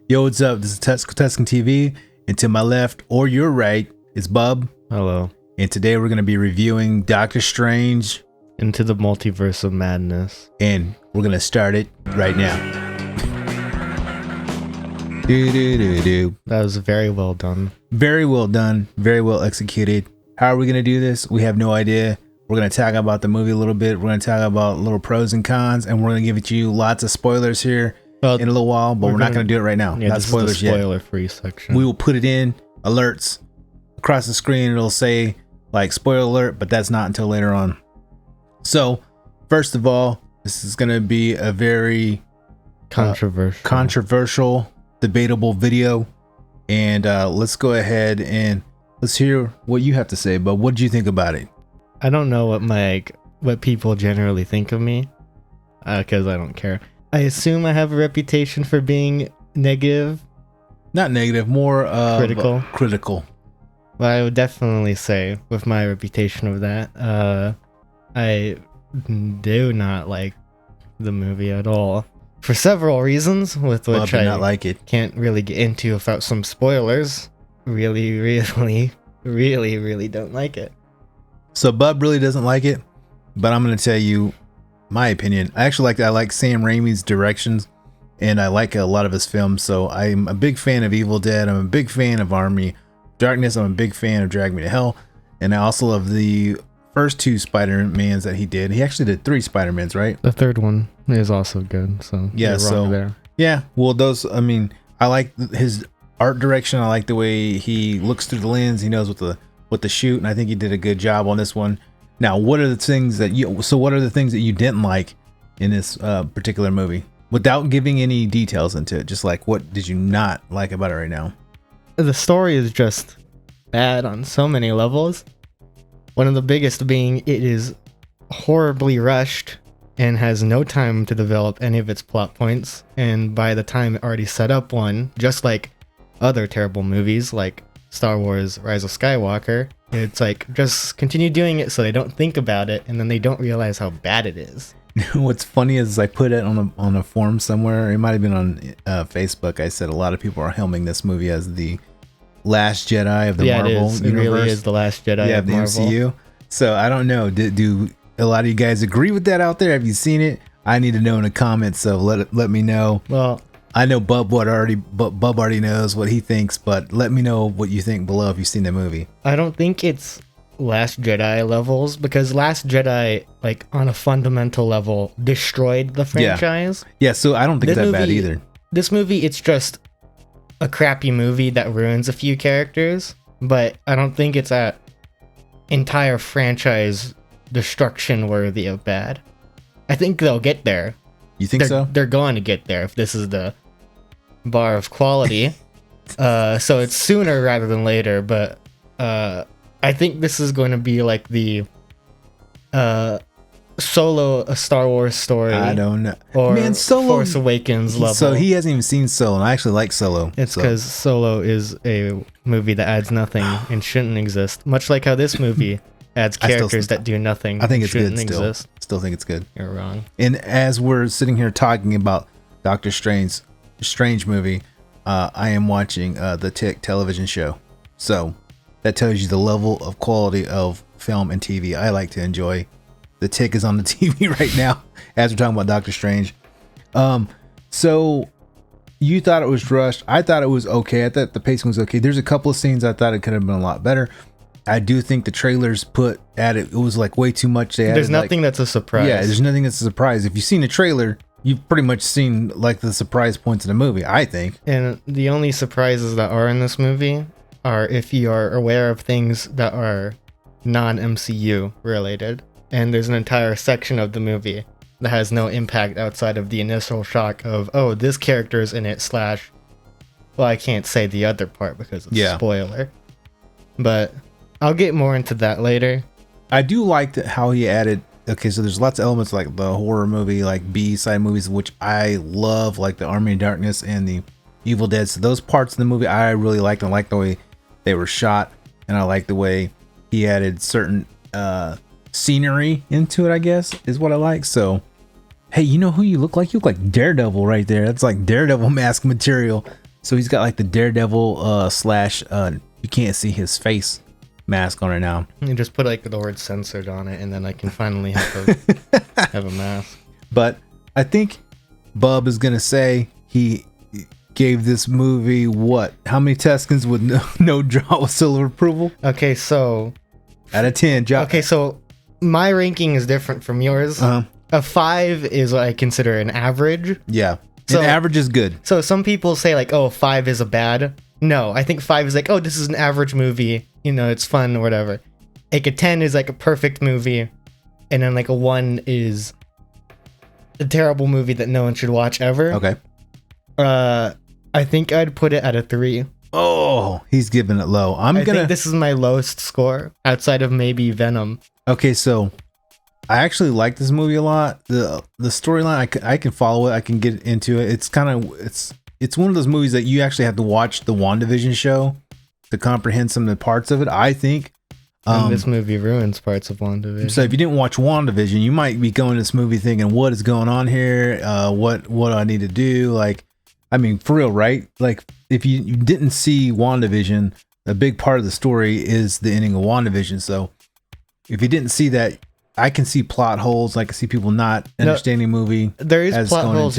Yo, what's up? This is Tusken TV, and to my left or your right is Bub. Hello. And today we're going to be reviewing Doctor Strange Into the Multiverse of Madness. And we're going to start it right now. That was very well done. Very well done. Very well executed. How are we going to do this? We have no idea. We're going to talk about the movie a little bit. We're going to talk about little pros and cons, and we're going to give it to you lots of spoilers here in a little while, but we're not going to do it right now. Yeah, not this spoilers is the spoiler-free section. We will put it in alerts across the screen. It'll say like spoiler alert, but that's not until later on. So first of all, this is going to be a very controversial, debatable video, and let's go ahead and let's hear what you have to say. But what did you think about it? I don't know what people generally think of me, because I don't care. I assume I have a reputation for being negative. Not negative, more critical. Well, I would definitely say with my reputation of that, I do not like the movie at all for several reasons, with which I not like it. Can't really get into without some spoilers. Really don't like it. So Bub really doesn't like it, but I'm going to tell you my opinion. I like Sam Raimi's directions, and I like a lot of his films. So I'm a big fan of Evil Dead. I'm a big fan of Army Darkness. I'm a big fan of Drag Me to Hell, and I also love the first two Spider-Mans that he did. He actually did 3 Spider-Mans, right? The third one is also good. So yeah, well, those. I mean, I like his art direction. I like the way he looks through the lens. He knows what to shoot, and I think he did a good job on this one. Now, what are the things that you didn't like in this particular movie, without giving any details into it? Just like, what did you not like about it right now? The story is just bad on so many levels. One of the biggest being it is horribly rushed and has no time to develop any of its plot points. And by the time it already set up one, just like other terrible movies like Star Wars Rise of Skywalker, it's like, just continue doing it so they don't think about it, and then they don't realize how bad it is. What's funny is I put it on a forum somewhere. It might have been on Facebook. I said a lot of people are helming this movie as the Last Jedi of the Marvel universe. It really is the Last Jedi of the Marvel. MCU. So I don't know. Do a lot of you guys agree with that out there? Have you seen it? I need to know in the comments. So let me know. Well, I know Bub already knows what he thinks, but let me know what you think below if you've seen the movie. I don't think it's Last Jedi levels, because Last Jedi, like on a fundamental level, destroyed the franchise. Yeah, so I don't think it's that bad either. This movie, it's just a crappy movie that ruins a few characters, but I don't think it's a entire franchise destruction worthy of bad. I think they'll get there. You think so? They're going to get there if this is the bar of quality. So it's sooner rather than later, but I think this is going to be like the Solo, a Star Wars story. I don't know. Or Man, Solo, Force Awakens level. So he hasn't even seen Solo, and I actually like Solo. It's because Solo is a movie that adds nothing and shouldn't exist. Much like how this movie adds characters that do nothing. I think it's good still. Exist. Still think it's good. You're wrong. And as we're sitting here talking about Doctor Strange movie, I am watching the Tick television show. So that tells you the level of quality of film and TV I like to enjoy. The Tick is on the TV right now as we're talking about Doctor Strange. So you thought it was rushed. I thought it was okay. I thought the pacing was okay. There's a couple of scenes I thought it could have been a lot better. I do think the trailers put at it was like way too much. There's nothing that's a surprise. Yeah, there's nothing that's a surprise. If you've seen the trailer, you've pretty much seen like the surprise points in the movie, I think. And the only surprises that are in this movie are if you are aware of things that are non-MCU related. And there's an entire section of the movie that has no impact outside of the initial shock of, oh, this character's in it / well, I can't say the other part because it's a spoiler. But I'll get more into that later. I do like how he added, okay, so there's lots of elements like the horror movie, like B-side movies, which I love, like the Army of Darkness and the Evil Dead. So those parts of the movie I really liked. I like the way they were shot, and I like the way he added certain scenery into it, I guess, is what I like. So, hey, you know who you look like? You look like Daredevil right there. That's like Daredevil mask material. So he's got like the Daredevil slash you can't see his face mask on it now. You just put like the word censored on it, and then I can finally have a mask. But I think Bub is gonna say he gave this movie what? How many Tuskens with no draw with seal of approval? Okay, so out of 10. Okay, so my ranking is different from yours. A 5 is what I consider an average. Yeah. So, an average is good. So some people say like, oh, 5 is a bad. No, I think 5 is like, oh, this is an average movie. You know, it's fun or whatever. Like a 10 is like a perfect movie. And then like a 1 is a terrible movie that no one should watch ever. Okay. I think I'd put it at a 3. Oh, he's giving it low. I think this is my lowest score outside of maybe Venom. Okay, so I actually like this movie a lot. The storyline, I can follow it. I can get into it. It's kind of it's one of those movies that you actually have to watch the WandaVision show to comprehend some of the parts of it. I think. And this movie ruins parts of WandaVision. So if you didn't watch WandaVision, you might be going to this movie thinking, "What is going on here? What do I need to do?" Like, I mean, for real, right? Like, if you didn't see WandaVision, a big part of the story is the ending of WandaVision. So if you didn't see that, I can see plot holes. I can see people not understanding the movie. There is plot holes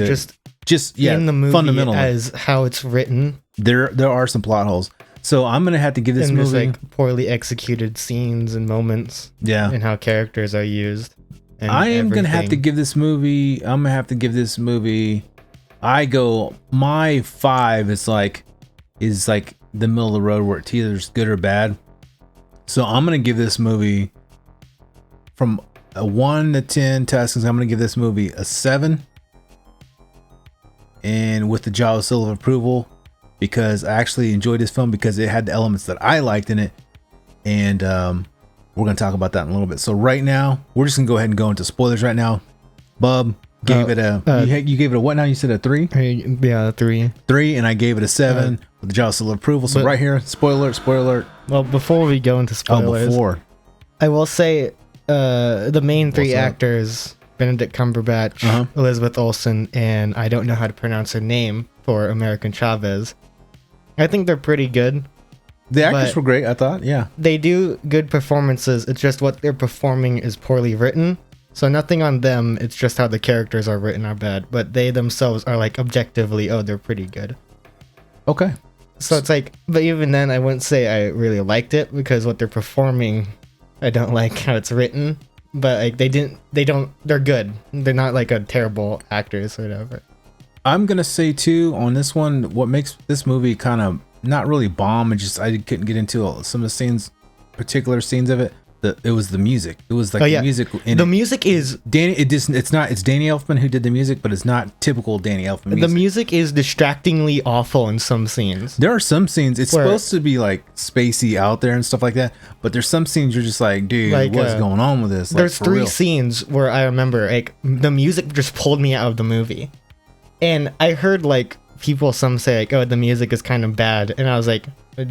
just in the movie fundamentally as how it's written. There are some plot holes. So I'm gonna have to give this movie like poorly executed scenes and moments. Yeah, and how characters are used. I am gonna have to give this movie. My 5 is like the middle of the road where it's either good or bad. So I'm gonna give this movie from a 1 to 10 Tuskens. I'm gonna give this movie a 7, and with the Jawa seal of approval, because I actually enjoyed this film because it had the elements that I liked in it, and we're gonna talk about that in a little bit. So right now, we're just gonna go ahead and go into spoilers right now. Bub gave it a you gave it a what now? You said a 3? Yeah, 3. 3, and I gave it a 7 with the Jawa seal of approval. So right here, spoiler alert. Well, before we go into spoilers, I will say the main 3 actors, Benedict Cumberbatch, Elizabeth Olsen, and I don't know how to pronounce her name for American Chavez. I think they're pretty good. The actors were great, I thought. Yeah, they do good performances. It's just what they're performing is poorly written. So nothing on them. It's just how the characters are written are bad. But they themselves are like objectively, oh, they're pretty good. Okay. So it's like, but even then, I wouldn't say I really liked it because what they're performing, I don't like how it's written. But like they're good. They're not like a terrible actors or whatever. I'm gonna say too on this one, what makes this movie kind of not really bomb, and just I couldn't get into some of the particular scenes of it. It was the music. It was like the music. Music is Danny. It's Danny Elfman who did the music, but it's not typical Danny Elfman music. The music is distractingly awful in some scenes. There are some scenes it's supposed to be like spacey out there and stuff like that, but there's some scenes you're just like, dude, what's going on with this? There's 3 scenes where I remember like the music just pulled me out of the movie, and I heard like some say like, oh, the music is kind of bad, and I was like,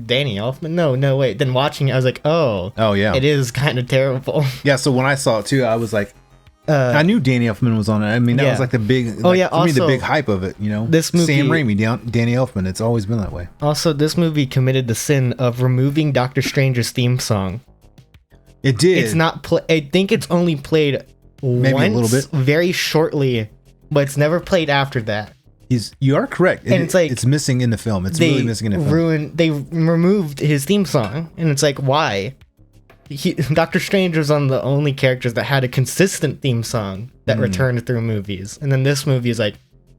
Danny Elfman? No, wait. Then watching it, I was like, oh yeah, it is kind of terrible. Yeah, so when I saw it too, I was like, I knew Danny Elfman was on it. I mean, that was like the big, for me, the big hype of it, you know? This movie, Sam Raimi, Danny Elfman, it's always been that way. Also, this movie committed the sin of removing Doctor Strange's theme song. It did. It's not, I think it's only played maybe once, a little bit. Very shortly, but it's never played after that. You are correct. And it's like it's missing in the film. It's really missing in the film. They removed his theme song, and it's like, why? Doctor Strange was one of the only characters that had a consistent theme song that returned through movies, and then this movie is like,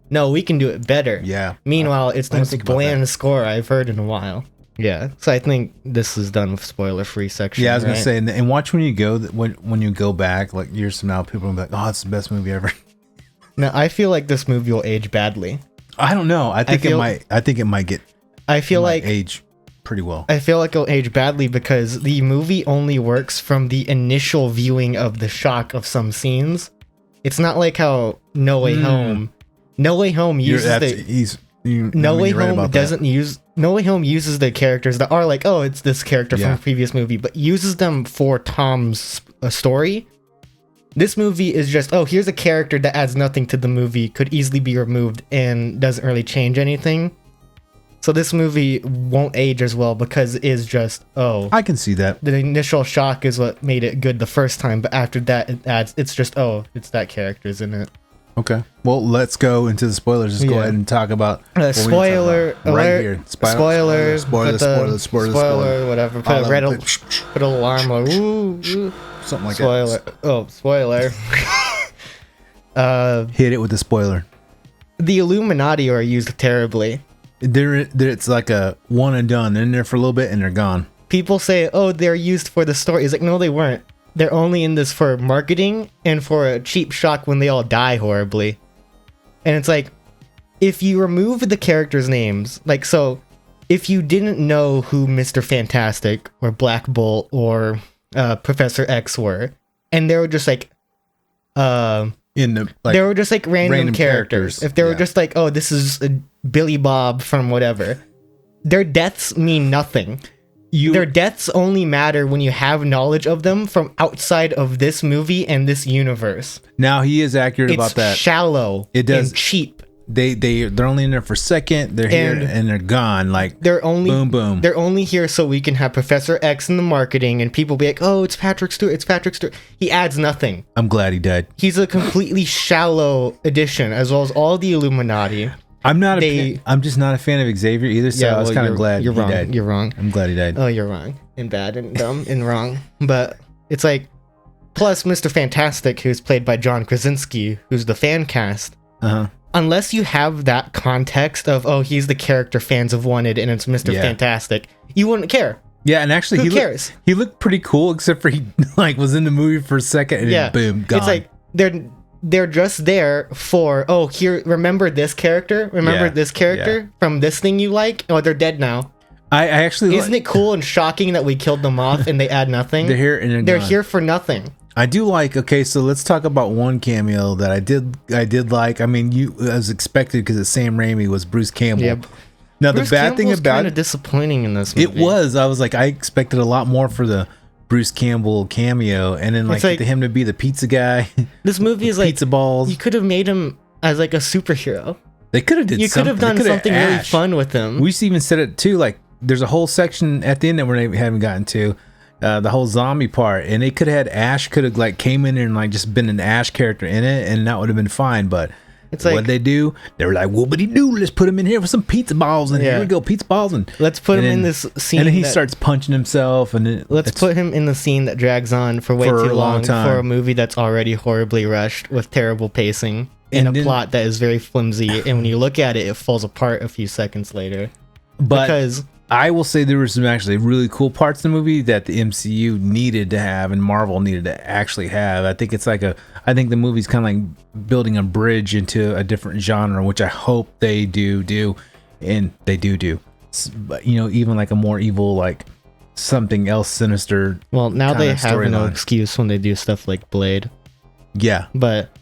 no, we can do it better. Yeah. Meanwhile, it's the most bland score I've heard in a while. Yeah. So I think this is done with spoiler-free section. Yeah, I was gonna say, and watch when you go back, like years from now, people will be like, oh, it's the best movie ever. Now, I feel like this movie will age badly. I don't know. I think it might age pretty well. I feel like it'll age badly because the movie only works from the initial viewing of the shock of some scenes. It's not like how No Way Home. No Way Home uses No Way Home uses the characters that are like, oh, it's this character from a previous movie, but uses them for Tom's story. This movie is just, oh, here's a character that adds nothing to the movie, could easily be removed, and doesn't really change anything. So this movie won't age as well because it is just, I can see that. the initial shock is what made it good the first time, but after that it's just, it's that character's in it. Okay. Well, let's go into the spoilers. Just go ahead and talk about spoiler about right alert. here. Spoiler, Spoiler. whatever. Put a alarm like Something like spoiler. that. Oh, spoiler. Hit it with the spoiler. The Illuminati are used terribly. It's like a one and done. They're in there for a little bit and they're gone. People say, "Oh, they're used for the story." It's like, no, they weren't. They're only in this for marketing and for a cheap shock when they all die horribly. And it's like, if you remove the characters' names, like, so if you didn't know who Mr. Fantastic or Black Bolt or Professor X were, and they were just like, they were just like random characters. If they were just like, oh, this is Billy Bob from whatever, their deaths mean nothing. Their deaths only matter when you have knowledge of them from outside of this movie and this universe. Now he is accurate about that. It's shallow. It does. And cheap. They're only in there for a second. They're here and they're gone. Like they're only boom. They're only here so we can have Professor X in the marketing and people be like, oh, it's Patrick Stewart. It's Patrick Stewart. He adds nothing. I'm glad he died. He's a completely shallow addition, as well as all the Illuminati. I'm just not a fan of Xavier either, so I was kind of glad he died. You're wrong. I'm glad he died. Oh, you're wrong. And bad and dumb and wrong. But it's like, plus Mr. Fantastic, who's played by John Krasinski, who's the fan cast. Unless you have that context of, oh, he's the character fans have wanted and it's Mr. Fantastic, you wouldn't care. Yeah, and actually, who cares? He looked pretty cool, except for he like was in the movie for a second and then boom, gone. It's like they're just there for, oh, here, remember this character? Remember this character from this thing you like? Oh, they're dead now. I actually isn't it cool and shocking that we killed them off and they add nothing? They're here and they're here for nothing. I do like. Okay, so let's talk about one cameo that I did like. I mean, as expected because it's Sam Raimi was Bruce Campbell. Yep. Now Bruce the bad thing about kind of disappointing in this movie. It was. I was like, I expected a lot more for the Bruce Campbell cameo, and then like him to be the pizza guy. This movie is like pizza balls. You could have made him as like a superhero. They could have did. You could have done something really fun with him. We even said it too. Like, there's a whole section at the end that we haven't gotten to. The whole zombie part, and they could have had Ash could have like came in and like just been an Ash character in it, and that would have been fine. But it's like, what they do, they were like, "Whoopity doo, let's put him in here with some pizza balls, and here we go, pizza balls, and let's put him in this scene." And then he starts punching himself, and let's put him in the scene that drags on for way too long for a movie that's already horribly rushed with terrible pacing and a plot that is very flimsy. And when you look at it, it falls apart a few seconds later. Because I will say there were some actually really cool parts of the movie that the MCU needed to have and Marvel needed to actually have. I think it's like I think the movie's kind of like building a bridge into a different genre, which I hope they do, and they do. But even like a more evil, like something else sinister. Well, now they have no excuse when they do stuff like Blade. Yeah, but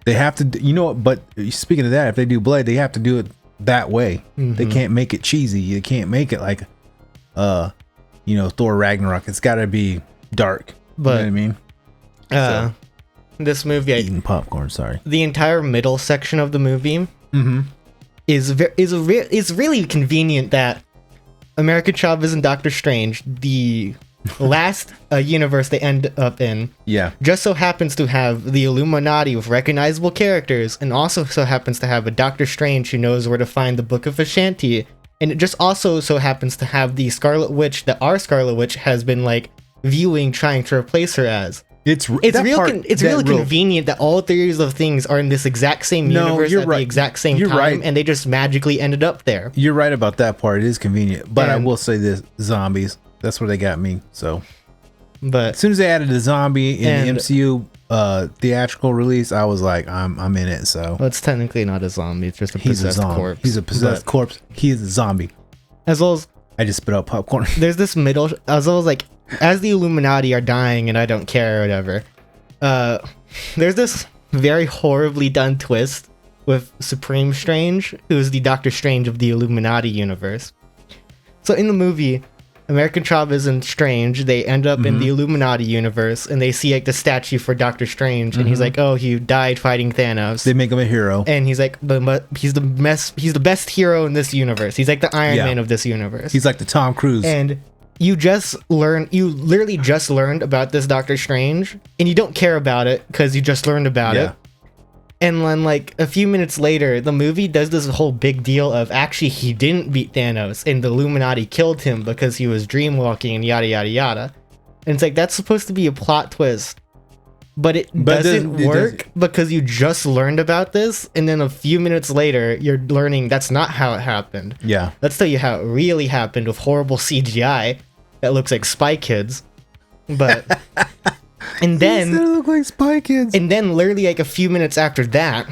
they have to. But speaking of that, if they do Blade, they have to do it that way. They can't make it cheesy. They can't make it like Thor Ragnarok. It's got to be dark. But you know what I mean? This movie, eating popcorn. Sorry. The entire middle section of the movie is really convenient that America Chavez and Doctor Strange, the last universe they end up in, just so happens to have the Illuminati with recognizable characters, and also so happens to have a Doctor Strange who knows where to find the Book of Ashanti, and it just also so happens to have the Scarlet Witch that our Scarlet Witch has been like viewing, trying to replace her as. It's really convenient that all theories of things are in this exact same universe at the exact same time, and they just magically ended up there. You're right about that part. It is convenient, but I will say this: zombies. That's where they got me. So, but as soon as they added a zombie in the MCU theatrical release, I was like, I'm in it. So, well, it's technically not a zombie; it's just a possessed corpse. He's a possessed corpse. He is a zombie. As well as I just spit out popcorn. There's this middle. As well as like, as the Illuminati are dying, and I don't care or whatever. There's this very horribly done twist with Supreme Strange, who is the Doctor Strange of the Illuminati universe. So in the movie, American Chavez and Strange, they end up in the Illuminati universe, and they see like the statue for Doctor Strange, and he's like, "Oh, he died fighting Thanos." They make him a hero, and he's like, he's the best hero in this universe. He's like the Iron Man of this universe. He's like the Tom Cruise. And you literally just learned about this Doctor Strange, and you don't care about it because you just learned about it. And then, like, a few minutes later, the movie does this whole big deal of actually he didn't beat Thanos, and the Illuminati killed him because he was dreamwalking and yada, yada, yada. And it's like, that's supposed to be a plot twist. But it doesn't work because you just learned about this, and then a few minutes later, you're learning that's not how it happened. Yeah. Let's tell you how it really happened with horrible CGI that looks like Spy Kids. But... And then they look like Spy Kids. And then literally like a few minutes after that,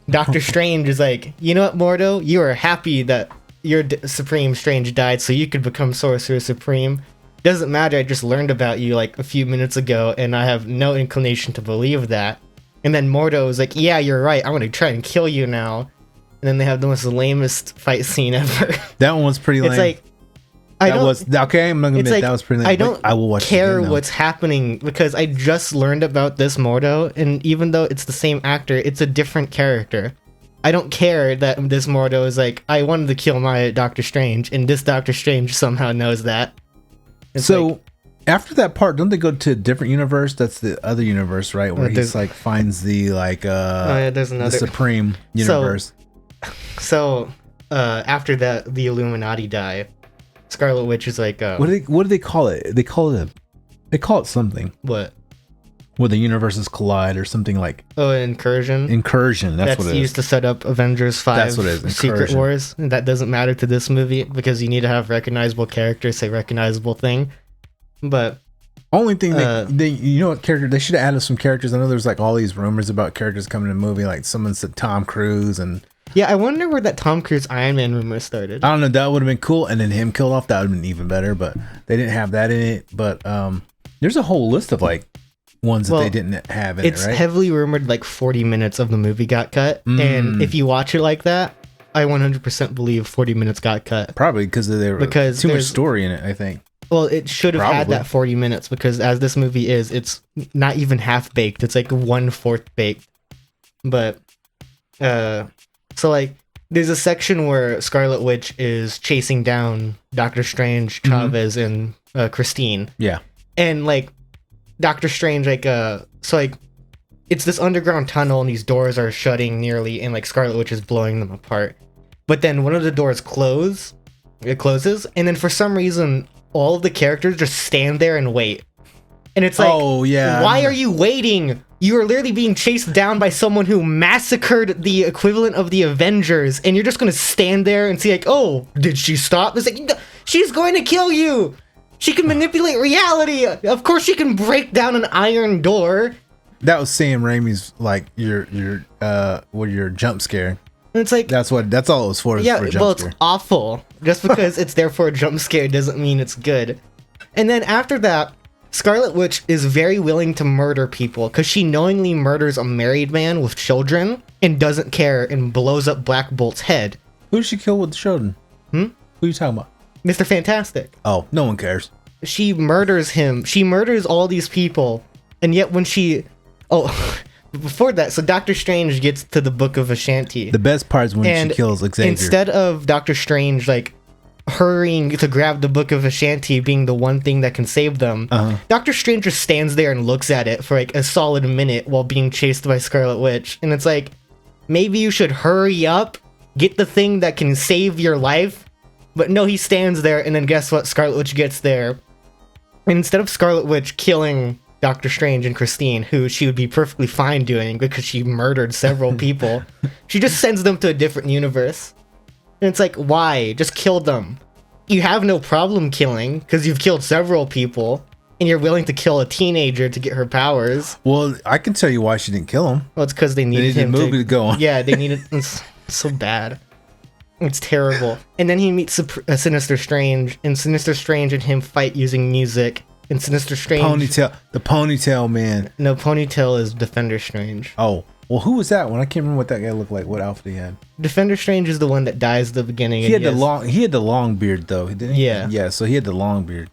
Doctor Strange is like, "You know what, Mordo? You are happy that your Supreme Strange died so you could become Sorcerer Supreme. Doesn't matter, I just learned about you like a few minutes ago and I have no inclination to believe that." And then Mordo is like, "Yeah, you're right. I'm going to try and kill you now." And then they have the most lamest fight scene ever. That one was pretty lame. It's like, I'm not gonna admit that was pretty lame. I will care what's happening because I just learned about this Mordo, and even though it's the same actor, it's a different character. I don't care that this Mordo is like, I wanted to kill my Doctor Strange, and this Doctor Strange somehow knows that. After that part, don't they go to a different universe? That's the other universe, right? Where he's like finds the there's another the Supreme universe. So after that, the Illuminati die. Scarlet Witch is like what do they call it? They call it something. What? Where the universes collide or something like. Oh, incursion. Incursion. That's what it is. Used to set up Avengers 5. That's what it is. Secret Wars. And that doesn't matter to this movie because you need to have recognizable characters say recognizable thing. But only thing they you know what character they should have added some characters. I know there's like all these rumors about characters coming in the movie. Like someone said Tom Cruise and. Yeah, I wonder where that Tom Cruise Iron Man rumor started. I don't know. That would have been cool, and then him killed off. That would have been even better. But they didn't have that in it. But there's a whole list of like ones that they didn't have in it. Right? It's heavily rumored. Like 40 minutes of the movie got cut, and if you watch it like that, I 100% believe 40 minutes got cut. Probably because there was too much story in it. I think. Well, it should have had that 40 minutes because as this movie is, it's not even half baked. It's like 1/4 baked. But so, like, there's a section where Scarlet Witch is chasing down Doctor Strange, Chavez, and Christine. Yeah. And, like, Doctor Strange, like, so, like, it's this underground tunnel, and these doors are shutting nearly, and, like, Scarlet Witch is blowing them apart. But then one of the doors closes, and then for some reason, all of the characters just stand there and wait. And it's like, oh, yeah. Why are you waiting? You are literally being chased down by someone who massacred the equivalent of the Avengers, and you're just going to stand there and see like, oh, did she stop? It's like, she's going to kill you. She can manipulate reality. Of course she can break down an iron door. That was Sam Raimi's, like, your jump scare. And it's like... That's all it was for. Yeah, for a jump well, scare. It's awful. Just because it's there for a jump scare doesn't mean it's good. And then after that, Scarlet Witch is very willing to murder people because she knowingly murders a married man with children and doesn't care and blows up Black Bolt's head. Who did she kill with the children? Who are you talking about? Mr. Fantastic. Oh, no one cares. She murders him. She murders all these people. And yet when she... Oh, before that, so Doctor Strange gets to the Book of Ashanti. The best part is when she kills Xavier. Instead of Doctor Strange, like, hurrying to grab the Book of Ashanti being the one thing that can save them, Doctor Strange just stands there and looks at it for like a solid minute while being chased by Scarlet Witch. And it's like, maybe you should hurry up, get the thing that can save your life. But no, he stands there, and then guess what? Scarlet Witch gets there. And instead of Scarlet Witch killing Doctor Strange and Christine, who she would be perfectly fine doing because she murdered several people, she just sends them to a different universe. And it's like, why? Just kill them. You have no problem killing because you've killed several people and you're willing to kill a teenager to get her powers. Well, I can tell you why she didn't kill him. Well, it's because they needed him the movie to go on. Yeah, they needed... It's so bad. It's terrible. And then he meets Sinister Strange, and Sinister Strange and him fight using music. And Sinister Strange... The ponytail man. No, Ponytail is Defender Strange. Oh. Well, who was that one? I can't remember what that guy looked like. What outfit he had? Defender Strange is the one that dies at the beginning. He had the long beard though, didn't he? Yeah. Yeah. So he had the long beard.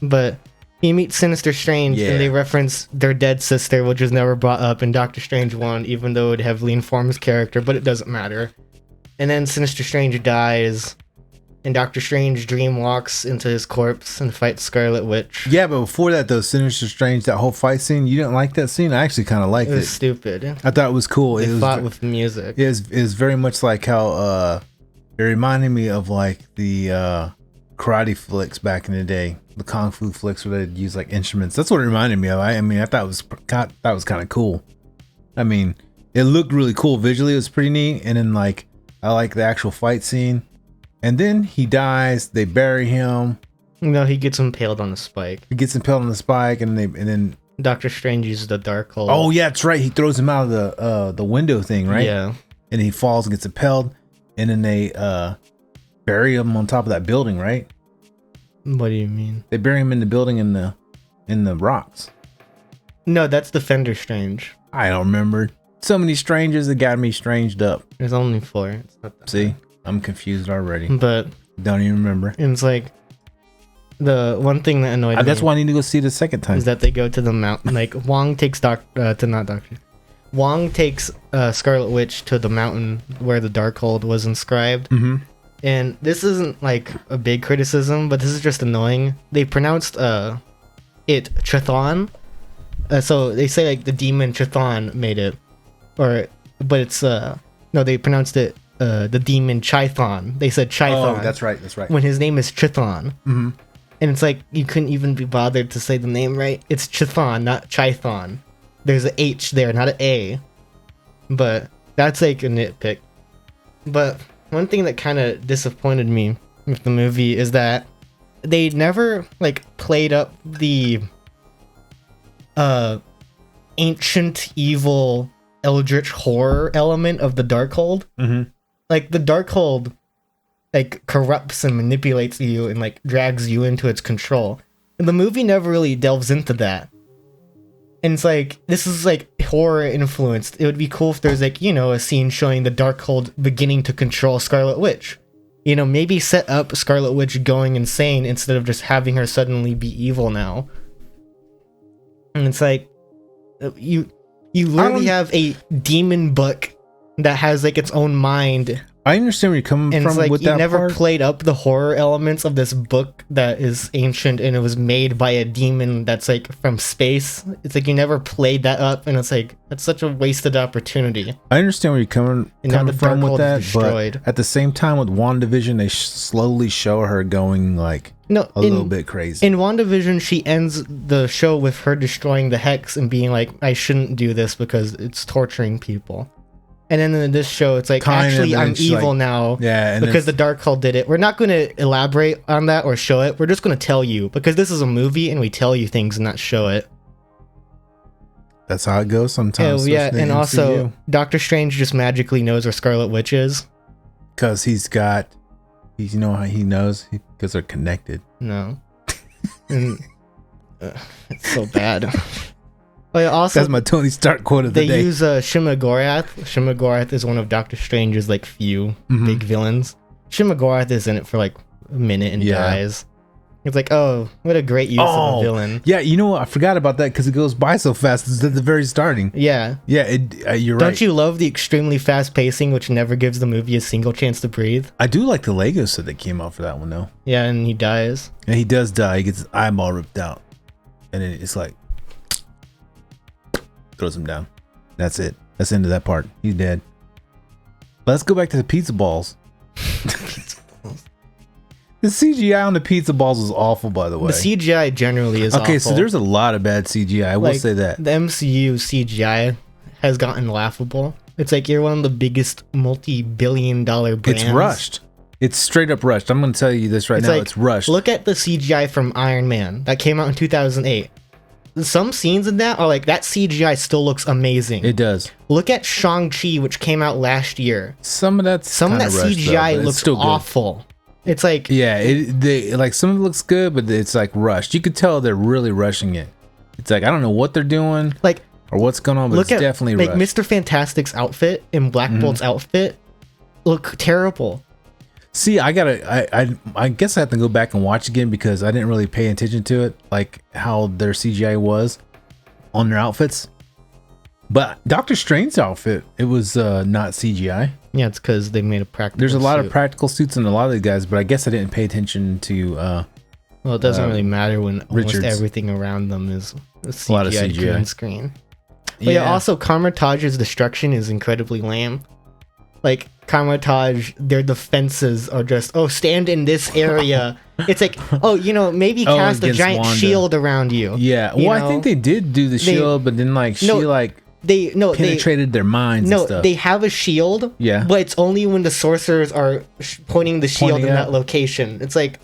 But he meets Sinister Strange, and they reference their dead sister, which was never brought up in Doctor Strange 1, even though it heavily informs character, but it doesn't matter. And then Sinister Strange dies, and Doctor Strange dream walks into his corpse and fights Scarlet Witch. Yeah, but before that, though, Sinister Strange, that whole fight scene, you didn't like that scene? I actually kind of liked it. It was stupid. I thought it was cool. They it fought with music. It was very much like how it reminded me of like the karate flicks back in the day, the kung fu flicks where they'd use like instruments. That's what it reminded me of. I mean, I thought it was kind of cool. I mean, it looked really cool visually. It was pretty neat. And then like, I like the actual fight scene. And then he dies. They bury him. No, he gets impaled on the spike. He gets impaled on the spike, and then Doctor Strange uses the Darkhold. Oh yeah, that's right. He throws him out of the window thing, right? Yeah. And he falls and gets impaled, and then they bury him on top of that building, right? What do you mean? They bury him in the building in the rocks. No, that's Defender Strange. I don't remember. So many strangers that got me stranged up. There's only 4. It's not that See? I'm confused already. But don't even remember. It's like the one thing that annoyed me. That's why I need to go see it the second time. Is that they go to the mountain? Like Wong takes Wong takes Scarlet Witch to the mountain where the Darkhold was inscribed. Mm-hmm. And this isn't like a big criticism, but this is just annoying. They pronounced it Chthon. So they say like the demon Chthon made it, but it's no, they pronounced it. The demon Chthon. They said Chthon. Oh, that's right. That's right. When his name is Chthon. Mm-hmm. And it's like, you couldn't even be bothered to say the name right. It's Chthon, not Chthon. There's a H there, not an A. But that's like a nitpick. But one thing that kind of disappointed me with the movie is that they never like played up the ancient evil eldritch horror element of the Darkhold. Mm-hmm. Like the Darkhold like corrupts and manipulates you and like drags you into its control. And the movie never really delves into that. And it's like, this is like horror influenced. It would be cool if there's like, you know, a scene showing the Darkhold beginning to control Scarlet Witch. You know, maybe set up Scarlet Witch going insane instead of just having her suddenly be evil now. And it's like, you literally have a demon book that has like its own mind. I understand where you're coming and from it's like, with you that never part. played up the horror elements of this book that is ancient and it was made by a demon that's like from space. It's like you never played that up, and it's like that's such a wasted opportunity. I understand where you're coming from with that, but at the same time with WandaVision, they slowly show her going like a little bit crazy. In WandaVision, she ends the show with her destroying the Hex and being like, I shouldn't do this because it's torturing people. And then in this show, it's like, actually, I'm evil now because the Darkhold did it. We're not going to elaborate on that or show it. We're just going to tell you, because this is a movie and we tell you things and not show it. That's how it goes sometimes. Yeah, and also, Doctor Strange just magically knows where Scarlet Witch is. Because you know how he knows? Because they're connected. No. And, it's so bad. But also, that's my Tony Stark quote of the day. They use Shima-Gorath. Shima-Gorath is one of Doctor Strange's like few big villains. Shima-Gorath is in it for like a minute and dies. It's like, oh, what a great use of a villain. Yeah, you know what? I forgot about that because it goes by so fast. It's at the very starting. Yeah. Yeah, you're right. Don't you love the extremely fast pacing, which never gives the movie a single chance to breathe? I do like the Lego set that came out for that one, though. Yeah, and he dies. And he does die. He gets his eyeball ripped out. And then it's like, throws him down. That's it. That's the end of that part. He's dead. Let's go back to the pizza balls. The CGI on the pizza balls was awful, by the way. The CGI generally is awful. So there's a lot of bad CGI. I will say that. The MCU CGI has gotten laughable. It's like you're one of the biggest multi-billion-dollar brands. It's rushed. It's straight up rushed. I'm going to tell you this right now. Like, it's rushed. Look at the CGI from Iron Man that came out in 2008. Some scenes in that are like, that CGI still looks amazing. It does. Look at Shang-Chi, which came out last year. Some of that CGI looks awful. It's like, yeah, like some of it looks good, but it's like rushed. You could tell they're really rushing it. It's like, I don't know what they're doing. Like or what's going on, but Look it's at definitely like rushed. Mr. Fantastic's outfit and Black Bolt's outfit look terrible. See, I guess I have to go back and watch again because I didn't really pay attention to it, like how their CGI was on their outfits. But Doctor Strange's outfit, it was not CGI. Yeah, it's because they made a practical. There's a lot suit. of practical suits in a lot of the guys, but I guess I didn't pay attention to. Well, it doesn't really matter when almost Richards. everything around them is a CGI, lot of CGI. green screen. But yeah, also Kamar-Taj's destruction is incredibly lame. Like Kamar-Taj, their defenses are just, oh, stand in this area. It's like, oh, maybe cast a giant Wanda. shield around you. Yeah, well, I think they did do the shield, but then they penetrated their minds. No, and stuff. they have a shield. Yeah. But it's only when the sorcerers are pointing the shield Pointing in out. that location. It's like,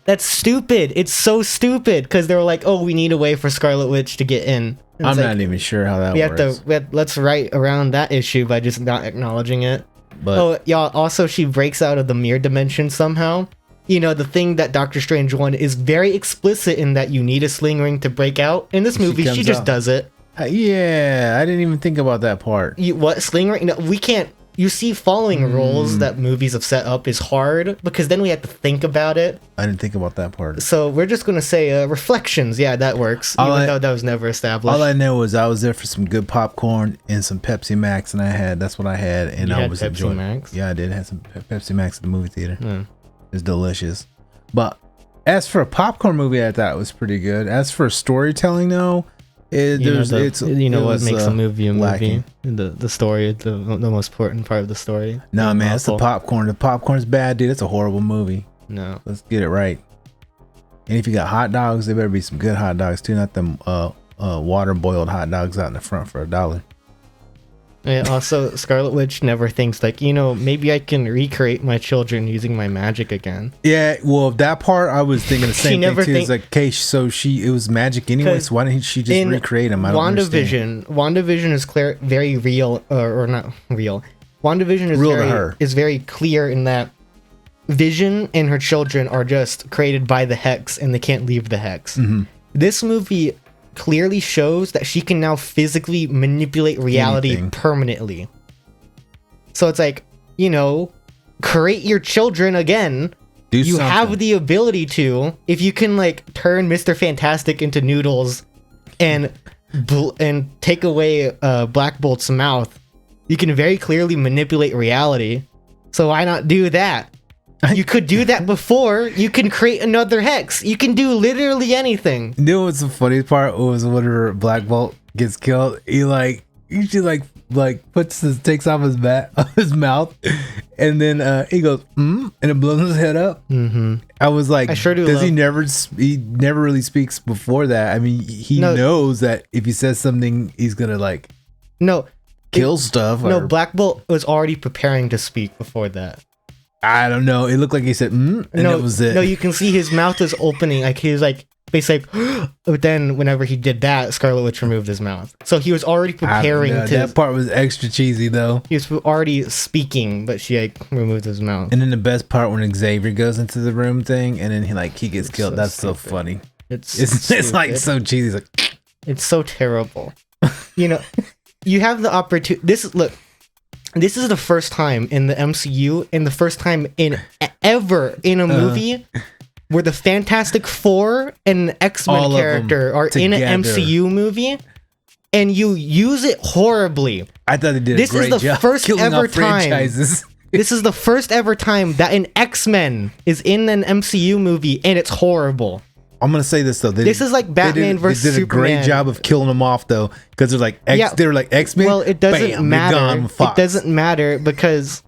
that's stupid. It's so stupid because they were like, oh, we need a way for Scarlet Witch to get in. And I'm it's not even sure how that we works. have to let's write around that issue by just not acknowledging it. But Oh, y'all, also she breaks out of the mirror dimension somehow. The thing that Doctor Strange 1 is very explicit in that you need a sling ring to break out. In this movie, she comes just out. does it. yeah, I didn't even think about that part. What sling ring? No, we can't. You see, following rules that movies have set up is hard because then we have to think about it. I didn't think about that part. So we're just gonna say reflections. Yeah, that works. Even though that was never established. All I know is I was there for some good popcorn and some Pepsi Max, and that's what I had, and You I had was Pepsi enjoying. Max? Yeah, I did have some Pepsi Max at the movie theater. Hmm. It's delicious. But as for a popcorn movie, I thought it was pretty good. As for storytelling, though, what makes a movie a movie? lacking. The story, the most important part of the story. Nah, man, it's the Awful. popcorn. The popcorn's bad, dude. It's a horrible movie. No. Let's get it right. And if you got hot dogs, they better be some good hot dogs too, not them water boiled hot dogs out in the front for $1. And also, Scarlet Witch never thinks like, maybe I can recreate my children using my magic again. Yeah, well, that part I was thinking the She same thing never too. It's like, okay, so it was magic anyway. So why didn't she just recreate them? I don't understand. WandaVision is clear, very real, or not real. WandaVision is very clear in that Vision and her children are just created by the Hex and they can't leave the Hex. Mm-hmm. This movie clearly shows that she can now physically manipulate reality Anything. permanently. So it's like, create your children again. You have the ability to, if you can turn Mr. Fantastic into noodles and take away Black Bolt's mouth, you can very clearly manipulate reality. So why not do that? You could do that before. You can create another Hex. You can do literally anything. You know what's the funniest part was whenever Black Bolt gets killed, he usually takes off his mouth, and then he goes and it blows his head up. Mm-hmm. I was like, I sure do. Does he never really speaks before that? I mean, he knows that if he says something, he's gonna kill stuff. No, Black Bolt was already preparing to speak before that. I don't know. It looked like he said and that was it. No, you can see his mouth is opening. He was basically but then whenever he did that, Scarlet Witch removed his mouth. So he was already preparing to. That part was extra cheesy though. He was already speaking, but she removed his mouth. And then the best part when Xavier goes into the room thing, and then he gets killed. So That's stupid. so funny. It's so cheesy. It's so terrible. You have the opportunity. This is the first time in the MCU and the first time ever in a movie where the Fantastic Four and an X-Men character are in an MCU movie, and you use it horribly. I thought they did a great job. This is the first ever time. This is the first ever time that an X-Men is in an MCU movie, and it's horrible. I'm gonna say this though. This is like Batman versus Superman. They did a Superman. great job of killing them off though, because they're like X-Men. Well, it doesn't bam, matter. You're gone, Fox. It doesn't matter because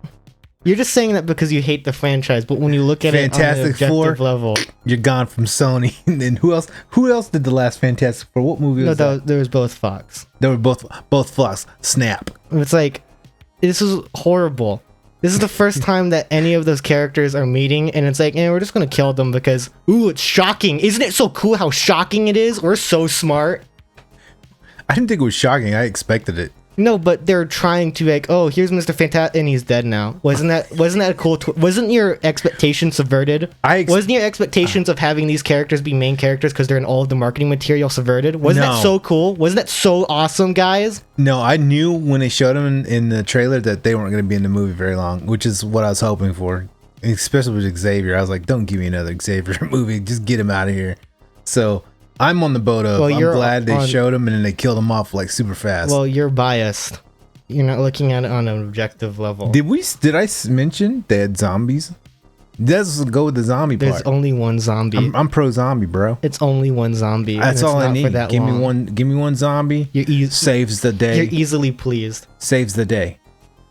you're just saying that because you hate the franchise. But when you look at it on an objective level, you're gone from Sony. And then who else? Who else did the last Fantastic Four? What movie was that? There was both Fox. They were both Fox. Snap. It's like this is horrible. This is the first time that any of those characters are meeting, and it's like, we're just gonna kill them because, it's shocking. Isn't it so cool how shocking it is? We're so smart. I didn't think it was shocking. I expected it. No, but they're trying to like, oh, here's Mr. Fantastic, and he's dead now. Wasn't that a cool? Wasn't your expectation subverted? Wasn't your expectations of having these characters be main characters because they're in all of the marketing material subverted? Wasn't that so cool? Wasn't that so awesome, guys? No, I knew when they showed them in the trailer that they weren't going to be in the movie very long, which is what I was hoping for. Especially with Xavier, I was like, don't give me another Xavier movie. Just get him out of here. So I'm on the boat of, I'm glad they showed him and then they killed him off like super fast. Well, you're biased. You're not looking at it on an objective level. Did I mention they had zombies? Let's go with the zombie part. There's only one zombie. I'm pro zombie, bro. It's only one zombie. That's all I need. Give me one zombie. Saves the day. You're easily pleased. Saves the day.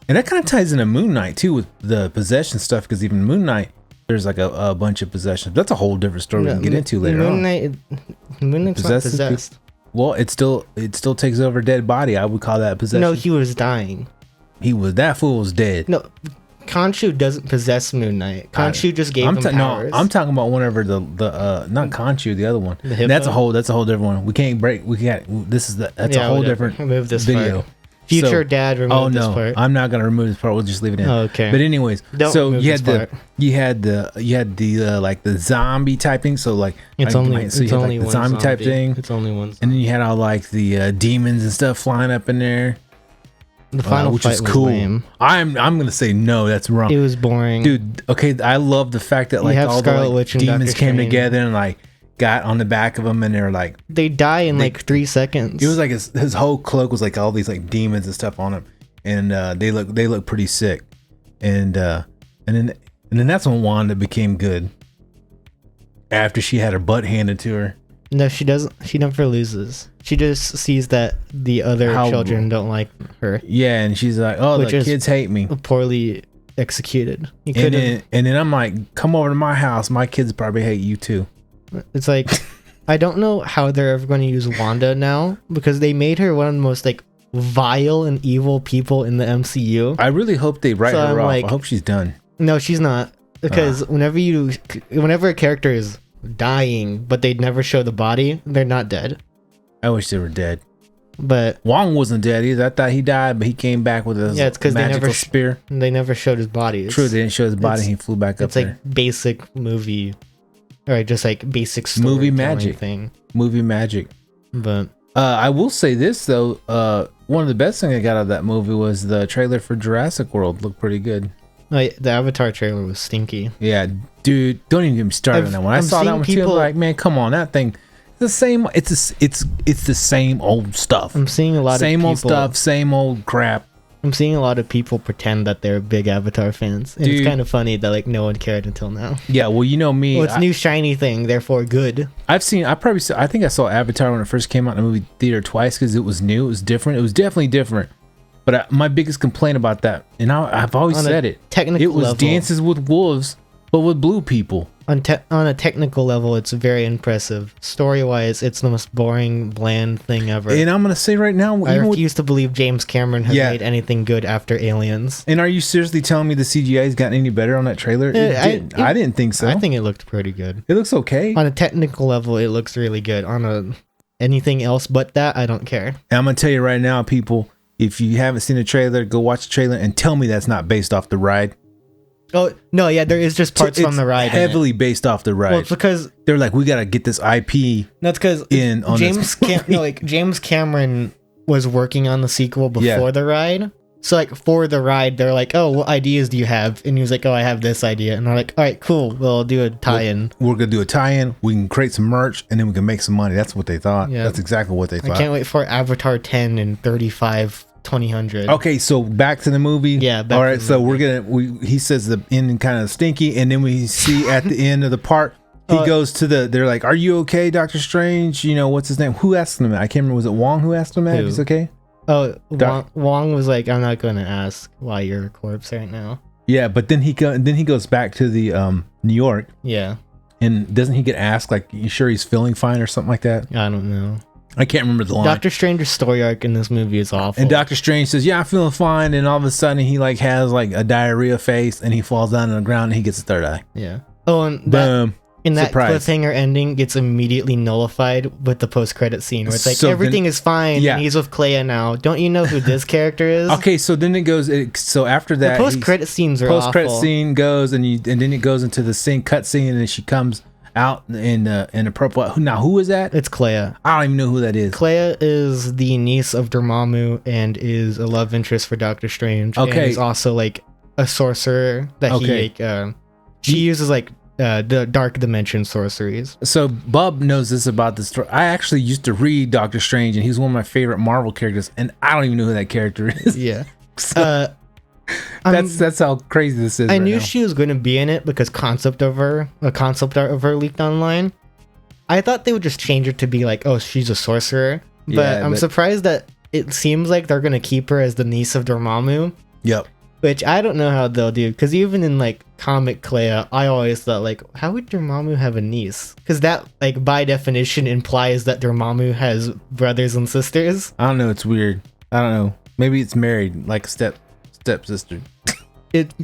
And that kind of ties into Moon Knight too with the possession stuff, because even Moon Knight, there's like a bunch of possessions. That's a whole different story we can get into later on. Moon Knight's not possessed. Well, it still takes over a dead body. I would call that possession. No, he was dying. That fool was dead. No, Khonshu doesn't possess Moon Knight. Khonshu just gave him powers. No, I'm talking about whenever the not Khonshu, the other one. That's a whole different one. We can't break. That's a whole different remove this video. Part. Future dad, remove this part. I'm not gonna remove this part. We'll just leave it in. Oh, okay. But anyways, so you had the like the zombie type thing. So like it's only one zombie type thing. It's only one. And then you had all like the demons and stuff flying up in there. The final which fight was cool. Lame. I'm gonna say no. That's wrong. It was boring, dude. Okay, I love the fact that like all the like, demons came together and like got on the back of him, and they're like they die in like 3 seconds. It was like his whole cloak was like all these like demons and stuff on him, and they look pretty sick, and then that's when Wanda became good. After she had her butt handed to her. No, she doesn't. She never loses. She just sees that the other children don't like her. Yeah, and she's like, "Oh, the kids hate me." Poorly executed. And then I'm like, "Come over to my house. My kids probably hate you too." It's like, I don't know how they're ever going to use Wanda now, because they made her one of the most like vile and evil people in the MCU. I really hope they write her off. I hope she's done. No, she's not, because whenever a character is dying but they'd never show the body, they're not dead. I wish they were dead. But Wong wasn't dead either. I thought he died, but he came back with his it's because magical spear. They never showed his body. True, they didn't show his body. He flew back up there. It's like basic movie, or just like basic story movie magic thing. Movie magic. But I will say this though. One of the best things I got out of that movie was the trailer for Jurassic World. Looked pretty good. Like, the Avatar trailer was stinky. Yeah, dude, don't even get me started on that one. I saw that one too. I'm like, man, come on, that thing. The same. It's the same old stuff. I'm seeing a lot of same old stuff, same old crap. I'm seeing a lot of people pretend that they're big Avatar fans, and it's kind of funny that like no one cared until now. Yeah, well, you know me. Well, it's new shiny thing, therefore good. I think I saw Avatar when it first came out in the movie theater twice because it was new, it was different, it was definitely different. But my biggest complaint about that, and I've always said it, it was level, Dances with Wolves, but with blue people. On a technical level, it's very impressive. Story-wise, it's the most boring, bland thing ever. And I'm gonna say right now, I refuse to believe James Cameron has made anything good after Aliens. And are you seriously telling me the CGI has gotten any better on that trailer? I didn't think so. I think it looked pretty good. It looks okay. On a technical level, it looks really good. On anything else but that, I don't care. And I'm gonna tell you right now, people, if you haven't seen the trailer, go watch the trailer and tell me that's not based off the ride. Oh no, yeah, there is just parts from the ride. Heavily based off the ride. Well, it's because they're like, we gotta get this IP. That's because James Cameron was working on the sequel before the ride. So like for the ride, they're like, oh, what ideas do you have? And he was like, oh, I have this idea. And they're like, all right, cool, we'll do a tie-in. We're gonna do a tie-in. We can create some merch, and then we can make some money. That's what they thought. Yeah. That's exactly what they thought. I can't wait for Avatar 10 and 35. 2000. Okay, so back to the movie. Yeah. All right, so he says the ending kind of stinky, and then we see at the end of the part, he goes to they're like, "Are you okay, Doctor Strange? You know, what's his name? Who asked him that? I can't remember. Was it Wong who asked him that? If he's okay?" Oh, Wong was like, "I'm not going to ask why you're a corpse right now." Yeah, but then he goes back to the New York. Yeah. And doesn't he get asked like, "You sure he's feeling fine" or something like that? I don't know. I can't remember the line. Doctor Strange's story arc in this movie is awful. And Doctor Strange says, "Yeah, I'm feeling fine." And all of a sudden, he like has like a diarrhea face, and he falls down on the ground, and he gets a third eye. Yeah. Oh, and boom. And that surprise. cliffhanger ending gets immediately nullified with the post-credit scene where it's like, So everything then- is fine, yeah. and he's with Clea now. Don't you know who this character is? Okay, so then it goes. So after that, The post-credit scenes are post-credit awful. scene goes, and then it goes into the same cut scene, and then she comes out in a purple. Now, who is that? It's Clea. I don't even know who that is. Clea is the niece of Dormammu and is a love interest for Doctor Strange. Okay. And is also like a sorcerer that Okay. he like. She uses like the dark dimension sorceries. So Bub knows this about the story. I actually used to read Doctor Strange, and he's one of my favorite Marvel characters, and I don't even know who that character is. Yeah. So that's how crazy this is. I right knew now. she was going to be in it because a concept art of her leaked online. I thought they would just change it to be like, oh, she's a sorcerer. But Yeah, I'm but- surprised that it seems like they're going to keep her as the niece of Dormammu. Yep. Which I don't know how they'll do, because even in like comic Clea, I always thought like, how would Dormammu have a niece? Because that like by definition implies that Dormammu has brothers and sisters. I don't know. It's weird. I don't know. Maybe it's married, like a stepsister. It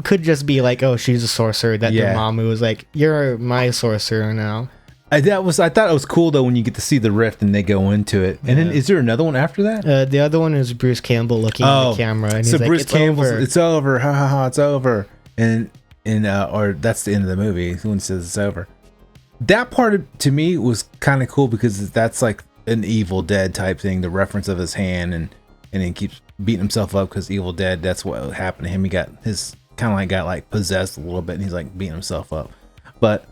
could just be like, oh, she's a sorcerer. That Yeah. Dormammu was like, you're my sorcerer now. I thought it was cool though when you get to see the rift and they go into it. And then Yeah. is there another one after that? The other one is Bruce Campbell looking at the camera, and he's so like, Bruce it's Campbell's, over. it's over, ha ha ha, it's over, and or that's the end of the movie when he says it's over. That part to me was kind of cool because that's like an Evil Dead type thing, the reference of his hand, and he keeps beating himself up because Evil Dead, that's what happened to him. He got his got like possessed a little bit, and he's like beating himself up, but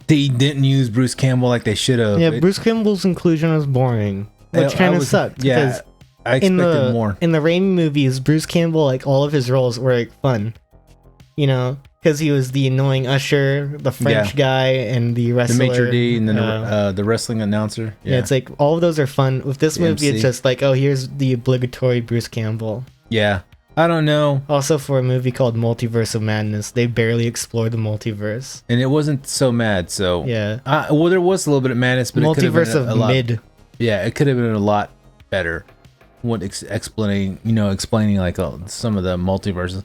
they didn't use Bruce Campbell like they should have. Yeah, Bruce Campbell's inclusion was boring, which kind of sucked. Yeah, because I expected more. In the Raimi movies, Bruce Campbell, like all of his roles were like fun, you know, because he was the annoying usher, the French guy, and the The wrestler, maitre d' and then the wrestling announcer. Yeah, it's like all of those are fun. With this The movie, MC. it's just like, oh, here's the obligatory Bruce Campbell. Yeah, I don't know. Also, for a movie called Multiverse of Madness, they barely explored the multiverse. And it wasn't so mad. So Yeah, well, there was a little bit of madness, but Multiverse it could have been of a lot. Mid. Yeah, it could have been a lot better. What explaining like some of the multiverses.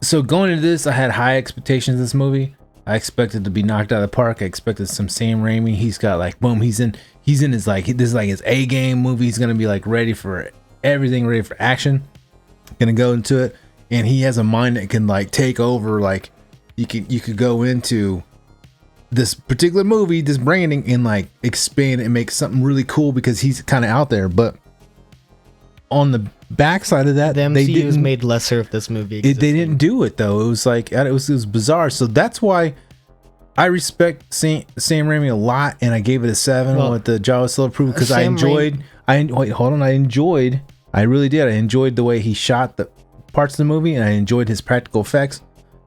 So going into this, I had high expectations of this movie. I expected to be knocked out of the park. I expected some Sam Raimi. He's got like boom. He's in his like this is like his A game movie. He's gonna be like ready for everything, ready for action. Gonna go into it, and he has a mind that can like take over. Like you could go into this particular movie, this branding, and like expand and make something really cool because he's kind of out there. But on the backside of that, The they MCU's didn't. made lesser of this movie. They existing. didn't do it though. It was like it was bizarre. So that's why I respect Sam Raimi a lot, and I gave it a 7 Well, with the Jawa Still approval because I Sam enjoyed. I really did. I enjoyed the way he shot the parts of the movie, and I enjoyed his practical effects.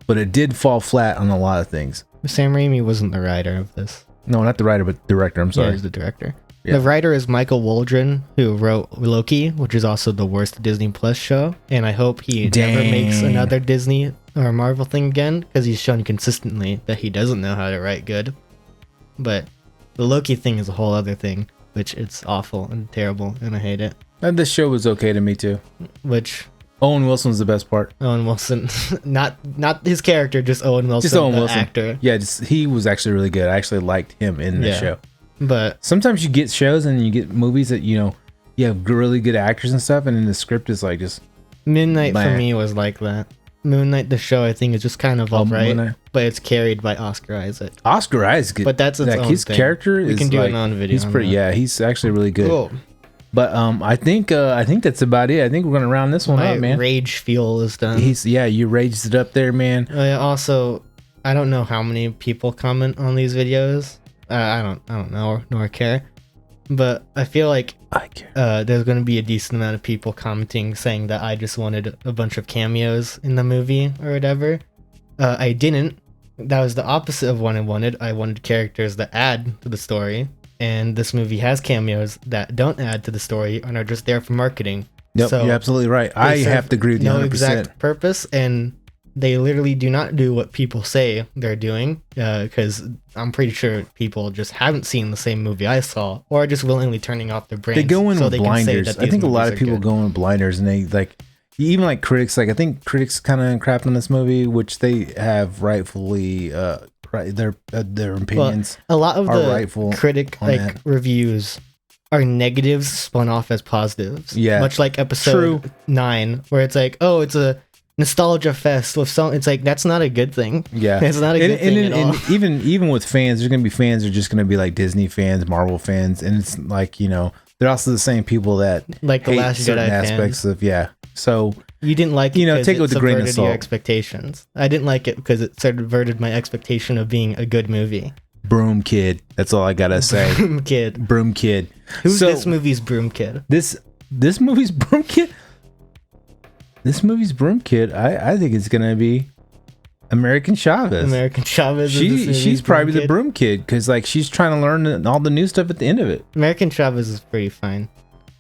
But it did fall flat on a lot of things. Sam Raimi wasn't the writer of this. No, not the writer, but director. I'm Yeah, sorry. he's the director. Yeah. The writer is Michael Waldron, who wrote Loki, which is also the worst Disney Plus show. And I hope he never makes Dang. another Disney or Marvel thing again, because he's shown consistently that he doesn't know how to write good. But the Loki thing is a whole other thing, which it's awful and terrible, and I hate it. And this show was okay to me too. Which Owen Wilson's the best part. Owen Wilson, not his character, just Owen Wilson, Just Owen the Wilson. actor. Yeah, he was actually really good. I actually liked him in the Yeah. show. But Sometimes you get shows and you get movies that you have really good actors and stuff, and then the script is like just Moon Knight for Blah. me was like that. Moon Knight, the show, I think is just kind of Moon alright, Knight. but it's carried by Oscar Isaac. Oscar Isaac. But that's its like own his thing. character We is can do like, an on video. he's on pretty. that. Yeah, he's actually really good. Cool. But I think that's about it. I think we're gonna round this one My up, man. rage fuel is done. You raged it up there, man. Also, I don't know how many people comment on these videos. I don't know nor care. But I feel like I care. there's going to be a decent amount of people commenting saying that I just wanted a bunch of cameos in the movie or whatever. I didn't. That was the opposite of what I wanted. I wanted characters that add to the story. And this movie has cameos that don't add to the story and are just there for marketing. Yep, So you're absolutely right. I serve have to agree with you no 100%. exact purpose, and they literally do not do what people say they're doing, because I'm pretty sure people just haven't seen the same movie I saw, or are just willingly turning off their brains. They go in so with they can say blinders. that I these think a lot movies of are people good. go in with blinders, and they like even like critics. Like I think critics kind of crapped on this movie, which they have rightfully right. Their opinions. A lot of are the rightful critic on that. reviews are negatives spun off as positives. Yeah. Much like episode 9, where it's like, oh, it's a nostalgia fest with some. It's like that's not a good thing. Yeah, it's not a good thing at all. And even with fans, there's gonna be fans who are just gonna be like Disney fans, Marvel fans, and it's like, you know, they're also the same people that like the hate Last certain Jedi aspects fans. of So You didn't like it, you know, because take it with a grain of subverted your salt. expectations. I didn't like it because it subverted my expectation of being a good movie. Broom Kid. That's all I gotta say. Broom Kid. Broom Kid. Who's So, this movie's Broom Kid? This movie's Broom Kid. This movie's Broom Kid. I think it's gonna be American Chavez. American Chavez. Is this movie's She's probably Broom the Broom Kid because like she's trying to learn all the new stuff at the end of it. American Chavez is pretty fine.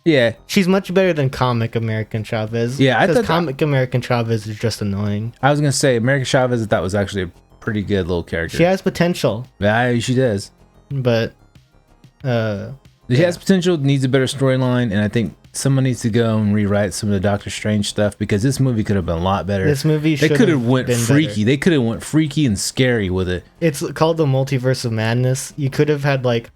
Yeah, She's much better than comic American Chavez. Yeah, I because thought comic American Chavez is just annoying. I was gonna say American Chavez. I thought was actually a pretty good little character. She has potential, Yeah, she does. but She has potential. Needs a better storyline, and I think someone needs to go and rewrite some of the Doctor Strange stuff because this movie could have been a lot better. this movie They should could have have went been freaky. better. They could have went freaky and scary with it. It's called the Multiverse of Madness. You could have had like,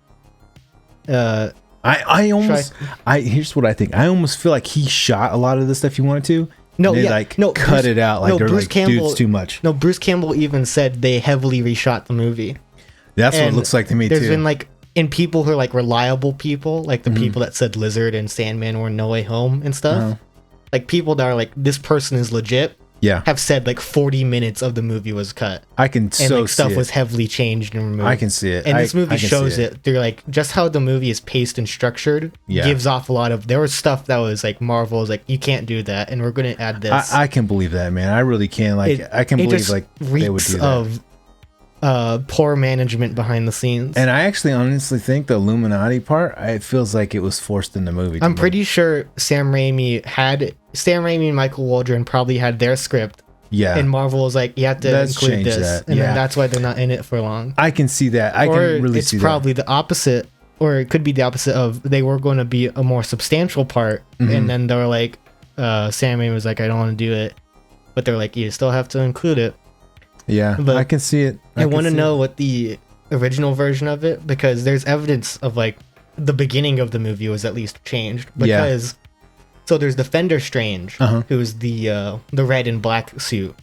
I almost here's what I think. I almost feel like he shot a lot of the stuff he wanted to. No, and they yeah, no, cut Bruce- it out. Like no, they're Bruce like, Campbell- dude, it's too much. no, Bruce Campbell even said they heavily reshot the movie. That's what it And looks like to me There's too. been like, and people who are like reliable people, like Mm-hmm. the people that said Lizard and Sandman were No Way Home and stuff. Uh-huh. Like people that are like, this person is legit, Yeah, have said like 40 minutes of the movie was cut. I can And so like stuff see was it. heavily changed and removed. I can see it. And I- this movie I can see shows it. They're like, just how the movie is paced and structured Yeah. gives off a lot of, there was stuff that was like Marvel was like, you can't do that, and we're going to add this. I can believe that, man. I really can. Like, I can believe just like they would reeks do that. of poor management behind the scenes. And I actually honestly think the Illuminati part, it feels like it was forced in the movie. to I'm me. pretty sure Sam Raimi and Michael Waldron probably had their script, Yeah, and Marvel was like, you have to Let's include change this, that. and Yeah. then that's why they're not in it for long. I can see that. I Or can really it's see probably the opposite, or it could be the opposite of they were going to be a more substantial part, Mhm. and then they were like, Sam Raimi was like, I don't want to do it, but they're like, you still have to include it. that. Yeah, but I can see it. I can want to see know it. what the original version of it, because there's evidence of like the beginning of the movie was at least changed, Yeah. because so there's Defender Strange, Uh-huh. who's the red and black suit.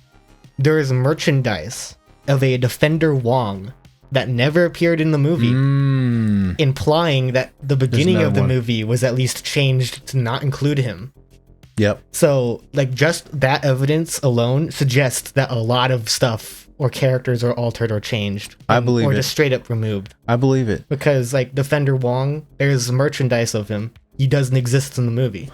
There is merchandise of a Defender Wong that never appeared in the movie, implying that the beginning another of the one. movie was at least changed to not include him. Yep. So, like, just that evidence alone suggests that a lot of stuff or characters are altered or changed. I believe or it. just straight up removed. I believe it. Because, like, Defender Wong, there's merchandise of him. He doesn't exist in the movie.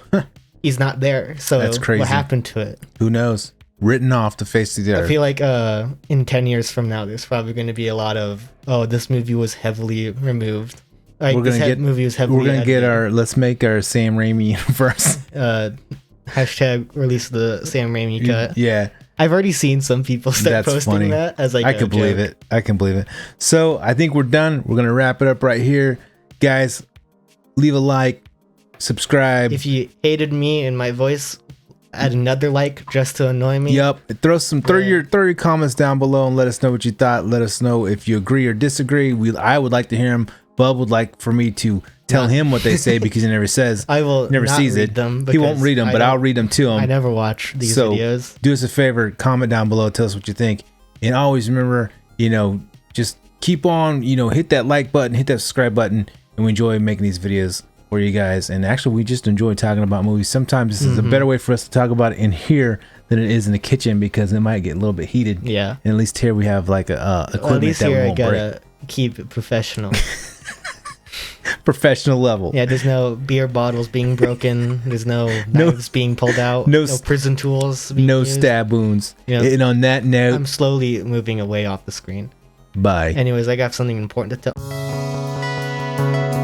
He's not there. So, That's crazy. what happened to it? Who knows? Written off the face of the I earth. feel like in 10 years from now, there's probably going to be a lot of, oh, this movie was heavily removed. Like, We're this gonna get movie was heavily We're gonna get edited. let's make our Sam Raimi universe. Hashtag release the Sam Raimi cut. Yeah, I've already seen some people start that's posting funny. that as like I a can believe joke. it. I can believe it. So I think we're done. We're gonna wrap it up right here, guys. Leave a like, subscribe. If you hated me and my voice, add another like just to annoy me. Yep. Throw your comments down below and let us know what you thought. Let us know if you agree or disagree. I would like to hear them. Bub would like for me to tell him what they say because he never says. I will never not sees read it. them He won't because read them, I but don't- I'll read them to him. I never watch these So videos. do us a favor, comment down below, tell us what you think, and always remember, just keep on, hit that like button, hit that subscribe button, and we enjoy making these videos for you guys. And actually, we just enjoy talking about movies. Sometimes this is a better way for us to talk about it in here than it is in the kitchen because it might get a little bit heated. Yeah. And at least here we have like a At equipment least that here I won't break. gotta keep it professional. Professional level. Yeah, there's no beer bottles being broken. There's no knives being pulled out. no No prison tools. Being No used. stab wounds. Yeah. And on that note, I'm slowly moving away off the screen. bye. Anyways, I got something important to tell.